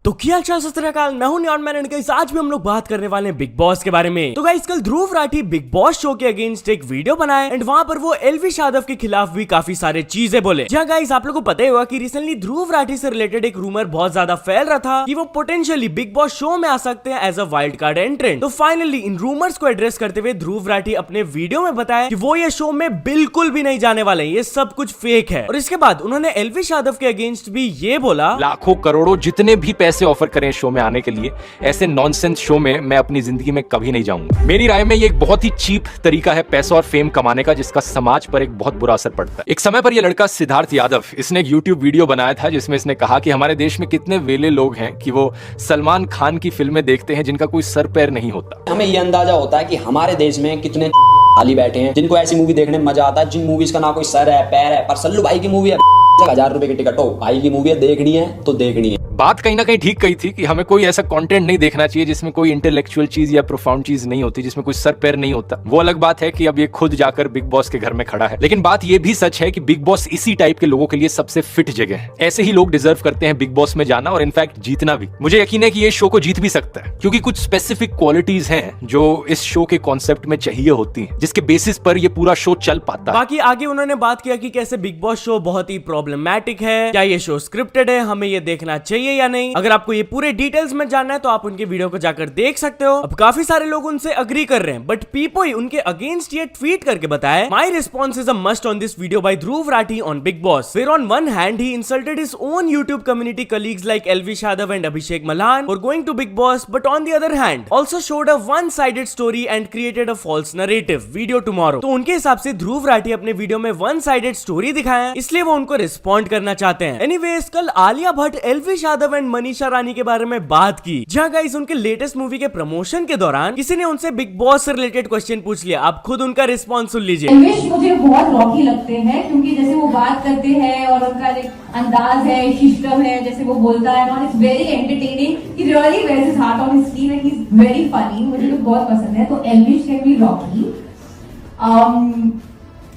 तो क्या अच्छा सत श्री अकाल, मैं हूं न्यान मैन एंड गाइस आज भी हम लोग बात करने वाले हैं बिग बॉस के बारे में। तो गाइस कल Dhruv Rathee big boss show के अगेंस्ट एक वीडियो बनाए एंड वहां पर वो एलविश यादव के खिलाफ भी काफी सारे चीजें बोले। जहां गाइस आप लोगों को पता ही होगा कि रिसेंटली ध्रुव राठी से रिलेटेड एक रूमर बहुत ज्यादा फैल रहा था कि वो पोटेंशियली बिग बॉस शो में आ सकते हैं as a wild card entrant. तो फाइनली इन रूमर्स को एड्रेस करते हुए ध्रुव राठी अपने वीडियो में बताया कि वो ये शो में बिल्कुल भी नहीं जाने वाले, ये सब कुछ फेक है। और इसके बाद उन्होंने एलविश यादव के अगेंस्ट भी ये बोला, लाखों करोड़ों जितने भी पैसे ऑफर करें शो में आने के लिए, ऐसे नॉनसेंस शो में मैं अपनी जिंदगी में कभी नहीं जाऊंगा। मेरी राय में ये एक बहुत ही चीप तरीका है पैसा और फेम कमाने का, जिसका समाज पर एक बहुत बुरा असर पड़ता है। एक समय पर यह लड़का सिद्धार्थ यादव, इसने एक यूट्यूब वीडियो बनाया था जिसमें इसने कहा कि हमारे देश में कितने वेले लोग हैं कि वो सलमान खान की फिल्में देखते हैं जिनका कोई सर पैर नहीं होता। हमें ये अंदाजा होता है कि हमारे देश में कितने खाली बैठे हैं जिनको ऐसी मूवी देखने में मजा आता है, जिन मूवीज का ना कोई सर है पैर है। पर सल्लू भाई की मूवी है, 1000 रुपए की टिकट हो, भाई की मूवी है, देखनी है तो देखनी है। बात कहीं ना कहीं ठीक कही थी कि हमें कोई ऐसा कंटेंट नहीं देखना चाहिए जिसमें कोई इंटेलेक्चुअल चीज या प्रोफाउंड चीज नहीं होती, जिसमें कोई सर पैर नहीं होता। वो अलग बात है कि अब ये खुद जाकर बिग बॉस के घर में खड़ा है, लेकिन बात ये भी सच है कि बिग बॉस इसी टाइप के लोगों के लिए सबसे फिट जगह है। ऐसे ही लोग डिजर्व करते हैं बिग बॉस में जाना और इनफैक्ट जीतना भी। मुझे यकीन है कि ये शो को जीत भी सकता है, क्योंकि कुछ स्पेसिफिक क्वालिटीज हैं जो इस शो के कॉन्सेप्ट में चाहिए होती हैं, जिसके बेसिस पर ये पूरा शो चल पाता है। बाकी आगे उन्होंने बात किया कि कैसे बिग बॉस शो बहुत ही प्रॉब्लमैटिक है, क्या ये शो स्क्रिप्टेड है, हमें ये देखना चाहिए या नहीं। अगर आपको ये पूरे डिटेल्स में जानना है तो आप उनके वीडियो को जाकर देख सकते हो। अब काफी सारे लोग उनसे अग्री कर रहे हैं, बट पीपोई उनके अगेंस्ट ये ट्वीट करके बताया, my response is a must on this video by Dhruv Rathee on Bigg Boss, where on one hand he insulted his own YouTube community colleagues like Elvish Yadav and Abhishek Malhan for going to Bigg Boss, but on the other hand also showed a one sided story and created a false narrative video tomorrow. तो उनके हिसाब से ध्रुव राठी अपने video में one sided story दिखाया, इसलिए वो उनको रिस्पॉन्ड करना चाहते हैं। एनीवेज कल आलिया भट्ट एलविश यादव एंड मनीषा रानी के बारे में बात की, जहां गाइस उनके लेटेस्ट मूवी के प्रमोशन के दौरान किसी ने उनसे बिग बॉस से रिलेटेड क्वेश्चन पूछ लिया। आप खुद उनका रिस्पॉन्स सुन लीजिए। एलविश मुझे बहुत रॉकी लगते हैं, क्योंकि जैसे वो बात करते हैं और उनका एक अंदाज है, सिस्टम है, जैसे वो बोलता है ना, it's very entertaining, he really wears his heart on his sleeve and he is very funny. मुझे तो बहुत पसंद है। तो Elvish can be Rocky.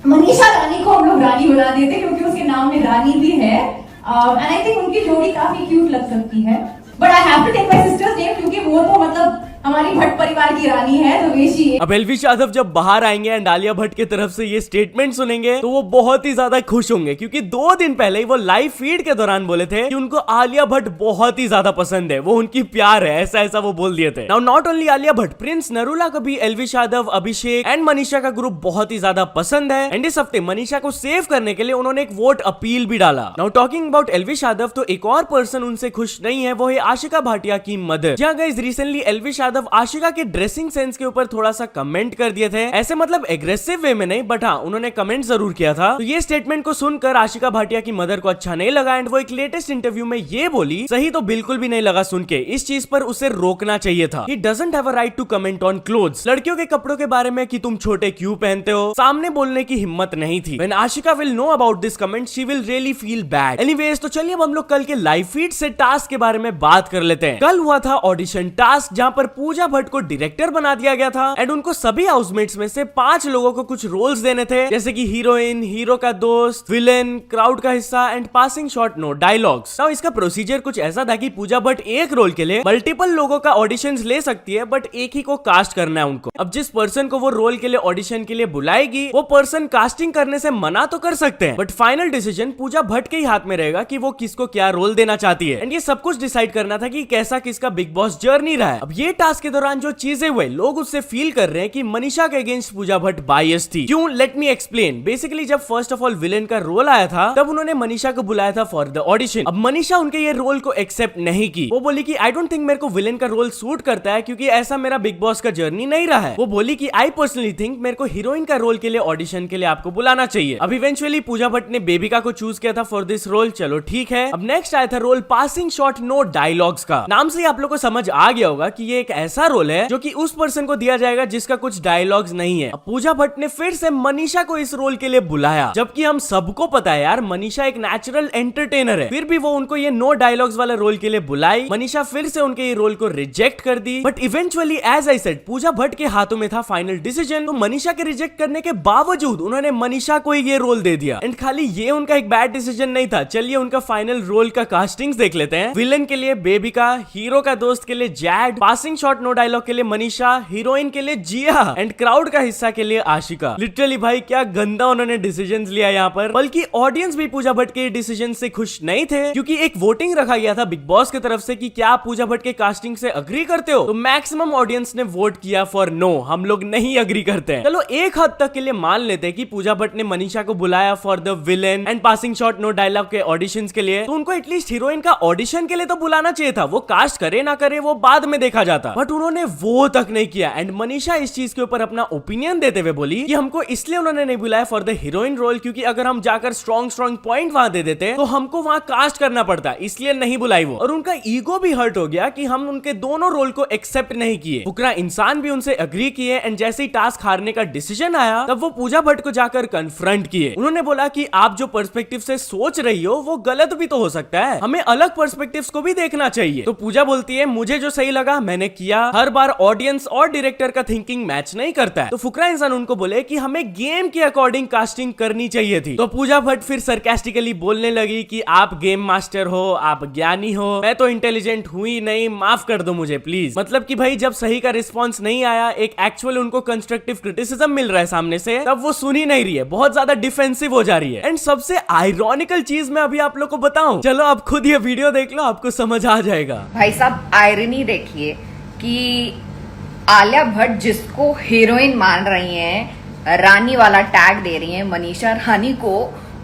Manisha Rani को हम लोग रानी बना देते हैं क्योंकि उसके नाम में रानी भी है, एंड आई थिंक उनकी जोड़ी काफी क्यूट लग सकती है। But I have to take my sister's name क्योंकि वो तो मतलब हमारी भट्ट परिवार की रानी है, तो वेशी है। अब एलविश यादव जब बाहर आएंगे एंड आलिया भट्ट की तरफ से ये स्टेटमेंट सुनेंगे तो वो बहुत ही ज्यादा खुश होंगे, क्योंकि 2 दिन पहले ही वो लाइव फीड के दौरान बोले थे कि उनको आलिया भट्ट बहुत ही ज्यादा पसंद है, वो उनकी प्यार है, ऐसा वो बोल दिए थे। Now not only Alia Bhatt, Prince Narula को भी एलविश यादव, अभिषेक एंड मनीषा का ग्रुप बहुत ही ज्यादा पसंद है एंड इस हफ्ते मनीषा को सेव करने के लिए उन्होंने एक वोट अपील भी डाला। Now talking about Elvish Yadav, तो एक और पर्सन उनसे खुश नहीं है, वो है आशिका भाटिया की मदर। जहां गाइस रिसेंटली एलविश यादव आशिका के ड्रेसिंग सेंस के ऊपर थोड़ा सा कमेंट कर दिए थे, ऐसे मतलब एग्रेसिव वे में नहीं, बट हाँ उन्होंने कमेंट जरूर किया था। तो ये स्टेटमेंट को सुनकर आशिका भाटिया की मदर को अच्छा नहीं लगा एंड वो एक लेटेस्ट इंटरव्यू में ये बोली, सही तो बिल्कुल भी नहीं लगा सुन के, इस चीज पर उसे रोकना चाहिए था। He doesn't have a right to comment on clothes, लड़कियों के कपड़ों के बारे में कि तुम छोटे क्यों पहनते हो, सामने बोलने की हिम्मत नहीं थी। When Ashika will know about this comment, she will really feel bad. Anyways, तो चलिए अब हम लोग कल के लाइव फीड से टास्क के बारे में बात कर लेते हैं। कल हुआ था ऑडिशन टास्क, जहां पर पूजा भट्ट को डायरेक्टर बना दिया गया था एंड उनको सभी हाउसमेट्स में से 5 लोगों को कुछ रोल्स देने थे, जैसे कि हीरोइन, हीरो का दोस्त, विलेन, क्राउड का हिस्सा and passing shot no dialogues. Now इसका प्रोसीजर कुछ ऐसा था कि पूजा भट्ट एक रोल के लिए मल्टीपल लोगों का ऑडिशंस ले सकती है, बट एक ही को कास्ट करना है उनको। अब जिस पर्सन को वो रोल के लिए ऑडिशन के लिए बुलाएगी, वो पर्सन कास्टिंग करने से मना तो कर सकते हैं, बट फाइनल डिसीजन पूजा भट्ट के ही हाथ में रहेगा कि वो किसको क्या रोल देना चाहती है एंड ये सब कुछ डिसाइड करना था कि कैसा किसका बिग बॉस जर्नी रहा है। अब ये टास्क के दौरान जो चीजें हुए, लोग उससे फील कर रहे हैं कि मनीषा के अगेंस्ट पूजा भट्ट बायस थी। क्यों? Let me explain. बेसिकली जब फर्स्ट ऑफ ऑल विलेन का रोल आया था, तब उन्होंने मनीषा को बुलाया था फॉर द ऑडिशन। अब मनीषा उनके ये रोल को एक्सेप्ट नहीं की, वो बोली कि आई डोंट थिंक मेरे को विलेन का रोल सूट करता है, क्योंकि ऐसा मेरा बिग बॉस का जर्नी नहीं रहा है। वो बोली कि आई पर्सनली थिंक मेरे को हीरोइन का रोल के लिए ऑडिशन के लिए आपको बुलाना चाहिए। अब इवेंचुअली पूजा भट्ट ने बेबिका को चूज किया था फॉर दिस रोल, चलो ठीक है। अब नेक्स्ट आया था role passing shot no dialogues का। नाम से ही आप लोग को समझ आ गया होगा कि ये एक ऐसा रोल है जो कि उस पर्सन को दिया जाएगा जिसका कुछ डायलॉग्स नहीं है। अब पूजा भट्ट ने फिर से मनीषा को इस रोल के लिए बुलाया, जबकि हम सबको पता है यार मनीषा एक नेचुरल एंटरटेनर है, फिर भी वो उनको ये नो डायलॉग्स वाला रोल के लिए बुलाई। मनीषा फिर से उनके ये रोल को रिजेक्ट कर दी, but eventually as I said Pooja Bhatt के हाथों में था फाइनल डिसीजन। तो मनीषा के रिजेक्ट करने के बावजूद उन्होंने मनीषा को ही ये रोल दे दिया। एंड खाली ये उनका एक बैड डिसीजन नहीं था, चलिए उनका फाइनल रोल का कास्टिंग्स देख लेते हैं। विलन के लिए बेबिका, हीरो का दोस्त के लिए Jad, passing shot no dialogue के लिए मनीषा, हीरोइन के लिए जिया एंड क्राउड का हिस्सा के लिए आशिका। लिटरली भाई क्या गंदा उन्होंने डिसीजन लिया यहाँ पर। बल्कि ऑडियंस भी पूजा भट्ट के डिसीजन से खुश नहीं थे, क्योंकि एक वोटिंग रखा गया था बिग बॉस की तरफ से कि क्या आप पूजा भट्ट के कास्टिंग से अग्री करते हो, तो मैक्सिमम ऑडियंस ने वोट किया फॉर नो, हम लोग नहीं अग्री करते हैं। चलो एक हद तक के लिए मान लेते हैं कि पूजा भट्ट ने मनीषा को बुलाया for the villain and passing shot no dialogue के ऑडिशंस के लिए, तो उनको एटलीस्ट हीरोइन का ऑडिशन के लिए तो बुलाना चाहिए था। वो कास्ट करे ना करे वो बाद में देखा जाता, बट उन्होंने वो तक नहीं किया। एंड मनीषा इस चीज के ऊपर अपना ओपिनियन देते हुए बोली कि हमको इसलिए उन्होंने नहीं बुलाया फॉर द हीरोइन रोल, क्योंकि अगर हम जाकर स्ट्रॉन्ग पॉइंट वहां दे देते तो हमको वहां कास्ट करना पड़ता, इसलिए नहीं बुलाई वो। और उनका ईगो भी हर्ट हो गया कि हम उनके दोनों रोल को एक्सेप्ट नहीं किए। फुकरा इंसान भी उनसे अग्री किए एंड जैसे ही टास्क हारने का डिसीजन आया तब वो पूजा भट्ट को जाकर कन्फ्रंट किए। उन्होंने बोला कि आप जो पर्सपेक्टिव से सोच रही हो वो गलत भी तो हो सकता है, हमें अलग पर्सपेक्टिव्स को भी देखना चाहिए। तो पूजा बोलती है मुझे जो सही लगा मैंने किया, हर बार ऑडियंस और डायरेक्टर का थिंकिंग मैच नहीं करता है। तो फुकरा इंसान उनको बोले कि हमें गेम के अकॉर्डिंग कास्टिंग करनी चाहिए थी। तो पूजा भट्ट फिर सरकास्टिकली बोलने लगी कि आप गेम मास्टर हो, आप ज्ञानी हो, मैं तो इंटेलिजेंट हुई नहीं, माफ कर दो मुझे प्लीज। मतलब कि भाई जब सही का रिस्पॉन्स नहीं आया, एक एक्चुअल उनको कंस्ट्रक्टिव क्रिटिसिज्म मिल रहा है सामने से, तब वो सुन ही नहीं रही है, बहुत ज्यादा डिफेंसिव हो जा रही है। एंड सबसे आयरॉनिकल चीज मैं अभी आप लोग को बताऊं, चलो आप खुद ये वीडियो देख लो, आपको समझ आ जाएगा। भाई साहब आयरनी देखिए कि आलिया भट्ट जिसको हीरोइन मान रही हैं, रानी वाला टैग दे रही हैं मनीषा रानी को,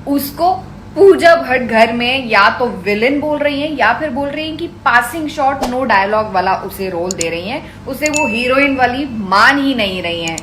उसको पूजा भट्ट घर में या तो विलेन बोल रही हैं या फिर बोल रही हैं कि पासिंग शॉट नो डायलॉग वाला उसे रोल दे रही हैं, उसे वो हीरोइन वाली मान ही नहीं रही हैं।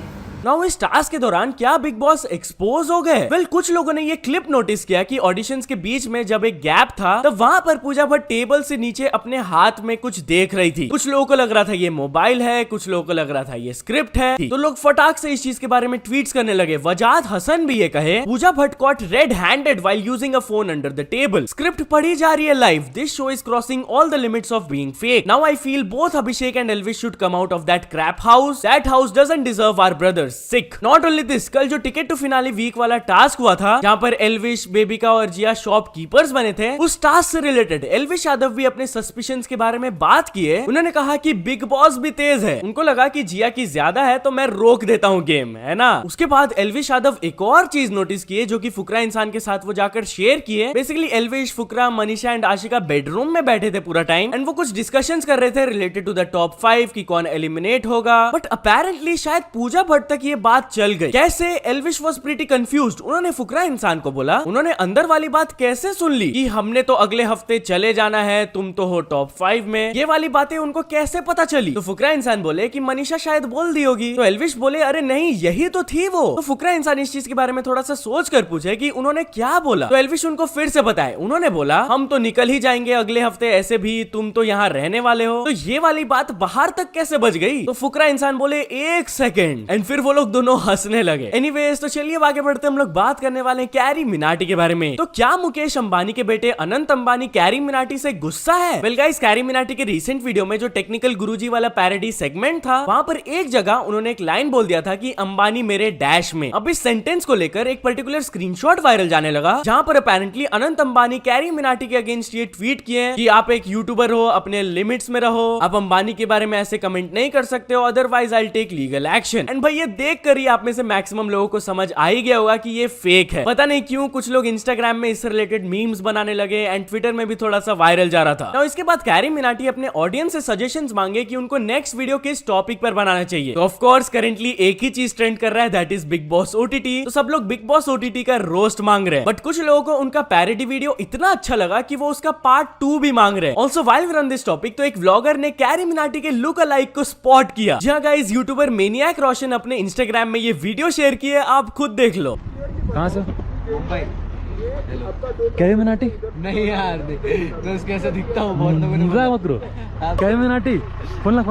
नाउ इस टास्क के दौरान क्या बिग बॉस एक्सपोज हो गए? वेल कुछ लोगों ने ये क्लिप नोटिस किया कि ऑडिशंस के बीच में जब एक गैप था तब वहां पर पूजा भट्ट टेबल से नीचे अपने हाथ में कुछ देख रही थी। कुछ लोगों को लग रहा था ये मोबाइल है, कुछ लोगों को लग रहा था ये स्क्रिप्ट है, तो लोग फटाक से इस चीज के बारे में ट्वीट्स करने लगे। वजाद हसन भी ये कहे Pooja Bhatt caught red handed while using a phone under the table, script पढ़ी जा रही है live, this show is crossing all the limits of being fake. Now I feel both Abhishek and Elvish should come out of that crap house, that house doesn't deserve our brothers sick. Not this, कल जो ticket to finale week वाला task हुआ था जहां पर एल्विश, बेबिका और जिया shopkeepers बने थे, उस टास्क से रिलेटेड एल्विश यादव भी अपने सस्पिशंस के बारे में बात किए। उन्होंने कहा कि बिग बॉस भी तेज है, उनको लगा कि जिया की ज्यादा है तो मैं रोक देता हूं गेम, है ना। उसके बाद एल्विश यादव एक और चीज नोटिस किए जो कि फुकरा इंसान के साथ वो जाकर शेयर किए। Basically Elvish, Fukra, Manisha and Aashika bedroom में बैठे थे पूरा टाइम एंड वो कुछ डिस्कशंस कर रहे थे रिलेटेड टू द टॉप 5 कि कौन एलिमिनेट होगा, बट अपेरेंटली शायद पूजा भट्ट तक ये बात चल गई। कैसे? Elvish was pretty confused. उन्होंने फुकरा इंसान को बोला, उन्होंने अंदर वाली बात कैसे सुन ली कि हमने तो अगले हफ्ते चले जाना है, तुम तो हो टॉप 5 में, ये वाली बातें उनको कैसे पता चली? तो फुकरा इंसान बोले कि मनीषा शायद बोल दी होगी। तो एल्विश बोले अरे नहीं यही तो थी वो। तो फुकरा इंसान इस चीज के बारे में थोड़ा सा सोच कर पूछे कि उन्होंने क्या बोला। तो एल्विश उनको फिर से बताए, उन्होंने बोला हम तो निकल ही जाएंगे अगले हफ्ते, ऐसे भी तुम तो यहाँ रहने वाले हो। तो ये वाली बात बाहर तक कैसे बच गई? तो फुकरा इंसान बोले एक सेकेंड, एंड फिर वो लोग दोनों हंसने लगे। एनीवेज तो चलिए आगे बढ़ते हम लोग बात करने वाले हैं कैरी मिनाटी के बारे में। तो क्या मुकेश अंबानी के बेटे अनंत अंबानी कैरी मिनाटी से गुस्सा है? वेल गाइस, कैरी मिनाटी के रिसेंट वीडियो में जो टेक्निकल गुरुजी वाला पैरोडी सेगमेंट था, वहां पर एक जगह उन्होंने एक लाइन बोल दिया था कि अंबानी मेरे डैश में। अब इस सेंटेंस को लेकर एक पर्टिकुलर स्क्रीनशॉट वायरल जाने लगा जहां पर अपेरेंटली अनंत अंबानी कैरी मिनाटी के अगेंस्ट ये ट्वीट किए कि आप एक यूट्यूबर हो, अपने लिमिट्स में रहो, आप अंबानी के बारे में ऐसे कमेंट नहीं कर सकते हो, otherwise I take legal action. And भाई ये देख कर ही आप में से मैक्सिमम लोगों को समझ आ ही गया होगा कि ये फेक है। पता नहीं क्यों कुछ लोग इंस्टाग्राम में इससे रिलेटेड मीम्स बनाने लगे एंड ट्विटर में भी थोड़ा सा वायरल जा रहा था। तो इसके बाद कैरी मिनाटी अपने ऑडियंस से सजेशंस मांगे कि उनको नेक्स्ट वीडियो किस टॉपिक पर बनाना चाहिए। तो ऑफ कोर्स करेंटली एक ही चीज ट्रेंड कर रहा है, that is big boss OTT. तो सब लोग बिग बॉस ओटीटी का रोस्ट मांग रहे हैं, बट कुछ लोगों को उनका पैरोडी वीडियो इतना अच्छा लगा कि वो उसका पार्ट 2 भी मांग रहे हैं। Also while we on this topic, तो एक व्लॉगर ने कैरी मिनाटी के लुक अलाइक को स्पॉट किया। जी हाँ गाइस, यूट्यूबर मेनियाक रोशन अपने इंस्टाग्राम में ये वीडियो शेयर की है, आप खुद देख लो। कहाँ से? मुंबई। कैरी मिनाटी? नहीं यार, दोस्त कैसे दिखता हूँ बहुत लोगों ने मजाक मत करो। कैरी मिनाटी फोन ला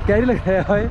कैरी लग रहा है भाई।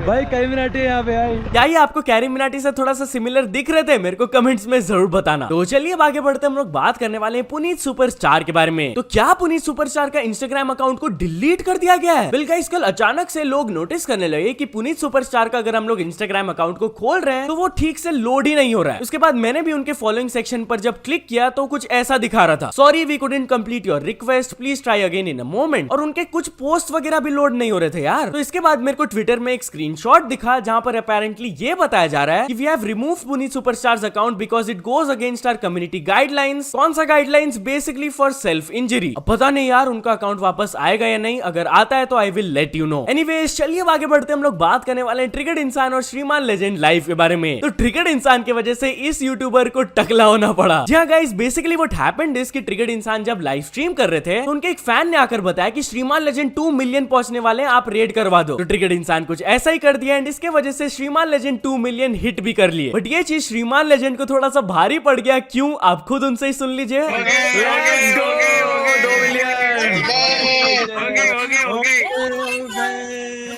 भाई कैरी मिनाटी है यहाँ पे भाई। क्या ये आपको कैरी मिनाटी से थोड़ा सा सिमिलर दिख रहे थे? मेरे को कमेंट्स में जरूर बताना। तो चलिए अब आगे बढ़ते हम लोग बात करने वाले हैं पुनीत सुपरस्टार के बारे में। तो क्या पुनीत सुपरस्टार का इंस्टाग्राम अकाउंट को डिलीट कर दिया गया है? बिल गाइस, कल अचानक से लोग नोटिस करने लगे कि पुनीत सुपरस्टार का अगर हम लोग इंस्टाग्राम अकाउंट को खोल रहे हैं तो वो ठीक से लोड ही नहीं हो रहा है। उसके बाद मैंने भी उनके फॉलोइंग सेक्शन पर जब क्लिक किया तो कुछ ऐसा दिखा रहा था, sorry we couldn't complete your request, please try again in a moment. और उनके कुछ पोस्ट वगैरह भी लोड नहीं हो रहे थे यार। तो इसके बाद मेरे को ट्विटर में एक स्क्रीनशॉट दिखा जहां पर अपेरेंटली ये बताया जा रहा है कि we have removed Puneet superstar's account because it goes against our community guidelines. कौन सा guidelines? Basically for self injury. अब पता नहीं यार उनका अकाउंट वापस आएगा या नहीं, अगर आता है तो I will let you know. Anyways चलिए अब आगे बढ़ते हम लोग बात करने वाले हैं ट्रिगर्ड इंसान और श्रीमान लेजेंड लाइव के बारे में। तो ट्रिगर्ड इंसान की वजह से इस यूट्यूबर को टकला होना पड़ा। जी हाँ guys, basically what happened is कि ट्रिगर्ड इंसान जब लाइव स्ट्रीम कर रहे थे तो उनके एक फैन ने आकर बताया कि श्रीमान लेजेंड 2 मिलियन पहुंचने वाले हैं, आप रेड करवा दो। तो ट्रिगर्ड इंसान कुछ ऐसा ही कर दिया एंड इसके वजह से श्रीमान लेजेंड 2 मिलियन हिट भी कर लिए। बट ये चीज श्रीमान लेजेंड को थोड़ा सा भारी पड़ गया। क्यों? आप खुद उनसे ही सुन लीजिए।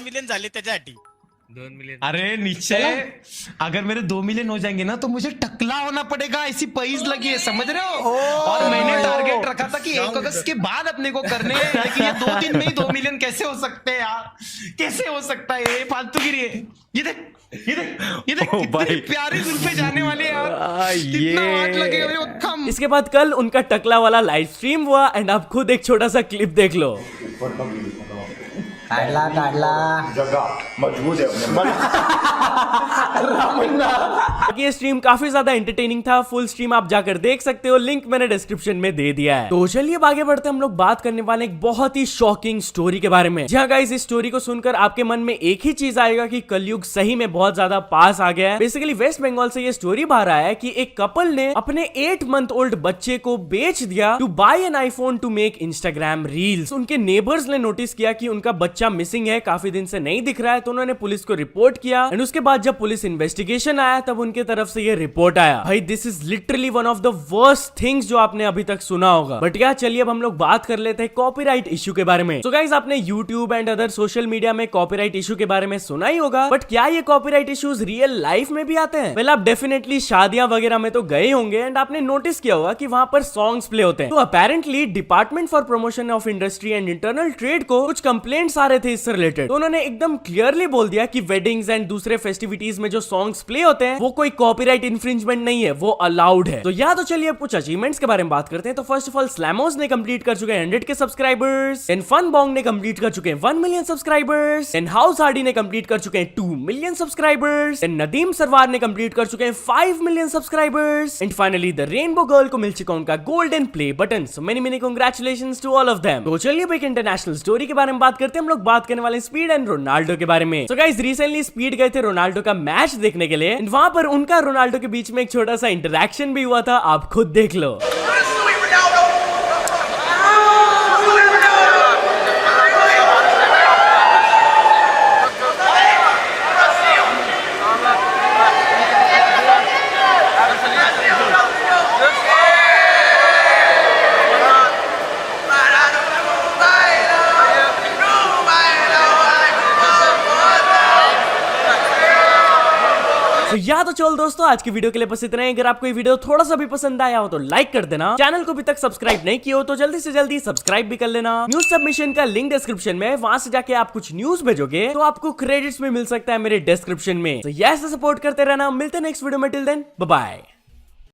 मिलियन झाले त्याच्यासाठी 2 मिलियन। अरे नीचे अगर मेरे 2 मिलियन हो जाएंगे ना तो मुझे टकला होना पड़ेगा, ऐसी पैज लगी है, समझ रहे हो? और मैंने टारगेट रखा था कि 1 अगस्त के बाद अपने को करने हैं, लेकिन ये 2 दिन में ही 2 मिलियन कैसे हो सकते हैं यार? कैसे हो सकता है? ये फालतूगिरी है। ये देख कितनी प्यारी जुल्फे जाने वाले यार, कितना हाथ लगेगा खम। इसके बाद कल उनका टकला वाला लाइव स्ट्रीम हुआ एंड आप खुद एक छोटा सा क्लिप देख लो। ये स्ट्रीम काफी ज्यादा एंटरटेनिंग था। फुल स्ट्रीम आप जाकर देख सकते हो, लिंक मैंने डिस्क्रिप्शन में दे दिया है। तो चलिए अब आगे बढ़ते हम लोग बात करने वाले एक बहुत ही शॉकिंग स्टोरी के बारे में। जी हाँ गाइस, इस स्टोरी को सुनकर आपके मन में एक ही चीज आएगा कि कलयुग सही में बहुत ज्यादा पास आ गया है। बेसिकली वेस्ट बंगाल से ये स्टोरी बाहर आया है कि एक कपल ने अपने 8 मंथ ओल्ड बच्चे को बेच दिया to buy an iPhone to make Instagram reels. उनके नेबर्स ने नोटिस किया कि उनका बच्चा मिसिंग है, काफी दिन से नहीं दिख रहा है, तो उन्होंने पुलिस को रिपोर्ट किया एंड उसके बाद जब पुलिस इन्वेस्टिगेशन आया तब उनके तरफ से ये रिपोर्ट आया। भाई this is literally one of the worst things जो आपने अभी तक सुना होगा। बट यार चलिए अब हम लोग बात कर लेते हैं कॉपीराइट इश्यू के बारे में। सो गाइस, आपने YouTube and other social media में कॉपीराइट इश्यू के बारे में सुना ही होगा, बट क्या ये कॉपीराइट इश्यूज रियल लाइफ में भी आते हैं? पहले आप डेफिनेटली शादियां वगैरह में तो गए होंगे एंड आपने नोटिस किया होगा कि वहां पर सॉन्ग्स प्ले होते हैं। तो apparently department for promotion of industry and internal trade को कुछ कंप्लेंट्स आ रहे थे इससे रिलेटेड। तो उन्होंने एकदम क्लियरली बोल दिया कि वेडिंग्स एंड दूसरे फेस्टिविटीज में जो सॉन्ग्स प्ले होते हैं वो कोई कॉपीराइट इंफ्रिंजमेंट नहीं है, वो अलाउड है। तो या तो चलिए कुछ अचीवमेंट्स के बारे में बात करते हैं। तो फर्स्ट ऑफ ऑल स्लैमोस ने कंप्लीट कर चुके हैं 100 के सब्सक्राइबर्स एंड फन बॉन्ग ने कंप्लीट कर चुके हैं 1 million subscribers and House Hardy ने कंप्लीट कर चुके हैं 2 million subscribers and Nadeem Sarwar ने कंप्लीट कर चुके हैं 5 million subscribers and finally the rainbow girl को मिल चुका उनका golden play button. So many congratulations to all of them. तो चलिए एक इंटरनेशनल स्टोरी के बारे में बात करते हैं। हम लोग बात करने वाले स्पीड एंड रोनाल्डो के बारे में। सो गाइस, रिसेंटली स्पीड गए थे रोनाल्डो का मैच देखने के लिए एंड वहां पर उनका रोनाल्डो के बीच में एक छोटा सा इंटरेक्शन भी हुआ था, आप खुद देख लो। तो या तो चल दोस्तों, आज की वीडियो के लिए बस इतना ही। अगर आपको ये वीडियो थोड़ा सा भी पसंद आया हो तो लाइक कर देना। चैनल को अभी तक सब्सक्राइब नहीं किया हो तो जल्दी से जल्दी सब्सक्राइब भी कर लेना। न्यूज सबमिशन का लिंक डिस्क्रिप्शन में, वहां से जाके आप कुछ न्यूज भेजोगे तो आपको क्रेडिट्स में मिल सकता है मेरे डिस्क्रिप्शन में। तो ऐसे सपोर्ट करते रहना। मिलते हैं नेक्स्ट वीडियो में। Till then bye bye.